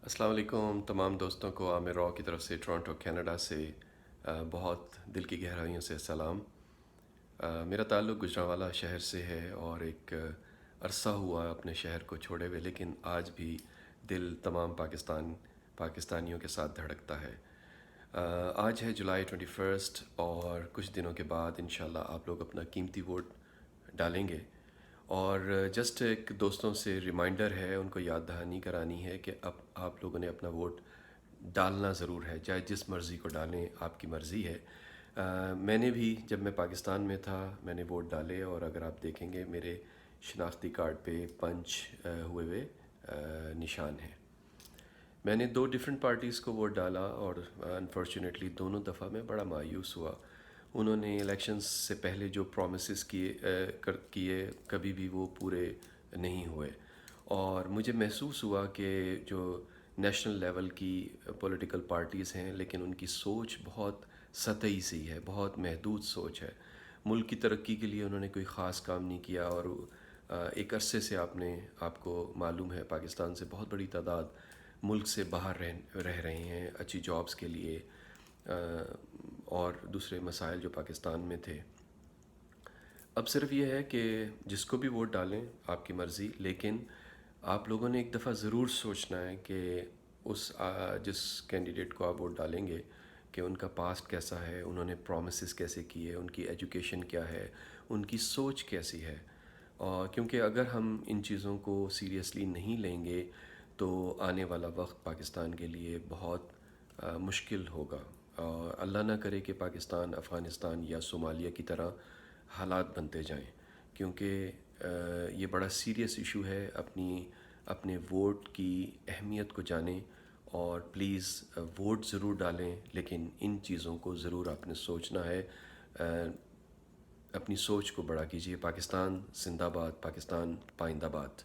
السلام علیکم تمام دوستوں کو عامر راؤ کی طرف سے ٹورانٹو کینیڈا سے بہت دل کی گہرائیوں سے سلام۔ میرا تعلق گجرانوالہ شہر سے ہے اور ایک عرصہ ہوا اپنے شہر کو چھوڑے ہوئے، لیکن آج بھی دل تمام پاکستانیوں کے ساتھ دھڑکتا ہے۔ آج ہے جولائی 21 اور کچھ دنوں کے بعد انشاءاللہ آپ لوگ اپنا قیمتی ووٹ ڈالیں گے، اور جسٹ ایک دوستوں سے ریمائنڈر ہے، ان کو یاد دہانی کرانی ہے کہ اب آپ لوگوں نے اپنا ووٹ ڈالنا ضرور ہے، چاہے جس مرضی کو ڈالیں، آپ کی مرضی ہے۔ میں نے بھی جب میں پاکستان میں تھا میں نے ووٹ ڈالے، اور اگر آپ دیکھیں گے میرے شناختی کارڈ پہ پنچ ہوئے ہوئے نشان ہیں۔ میں نے دو ڈیفرنٹ پارٹیز کو ووٹ ڈالا، اور انفارچونیٹلی دونوں دفعہ میں بڑا مایوس ہوا۔ انہوں نے الیکشنز سے پہلے جو پرومسز کیے کبھی بھی وہ پورے نہیں ہوئے، اور مجھے محسوس ہوا کہ جو نیشنل لیول کی پولیٹیکل پارٹیز ہیں، لیکن ان کی سوچ بہت سطحی سی ہے، بہت محدود سوچ ہے۔ ملک کی ترقی کے لیے انہوں نے کوئی خاص کام نہیں کیا، اور ایک عرصے سے آپ کو معلوم ہے پاکستان سے بہت بڑی تعداد ملک سے باہر رہ رہے ہیں اچھی جابز کے لیے، اور دوسرے مسائل جو پاکستان میں تھے۔ اب صرف یہ ہے کہ جس کو بھی ووٹ ڈالیں آپ کی مرضی، لیکن آپ لوگوں نے ایک دفعہ ضرور سوچنا ہے کہ جس کینڈیڈیٹ کو آپ ووٹ ڈالیں گے کہ ان کا پاسٹ کیسا ہے، انہوں نے پرومسز کیسے کیے، ان کی ایجوکیشن کیا ہے، ان کی سوچ کیسی ہے۔ اور کیونکہ اگر ہم ان چیزوں کو سیریسلی نہیں لیں گے تو آنے والا وقت پاکستان کے لیے بہت مشکل ہوگا، اور اللہ نہ کرے کہ پاکستان افغانستان یا صومالیہ کی طرح حالات بنتے جائیں، کیونکہ یہ بڑا سیریس ایشو ہے۔ اپنے ووٹ کی اہمیت کو جانیں، اور پلیز ووٹ ضرور ڈالیں، لیکن ان چیزوں کو ضرور آپ نے سوچنا ہے۔ اپنی سوچ کو بڑا کیجیے۔ پاکستان زندہ باد، پاکستان پائندہ باد۔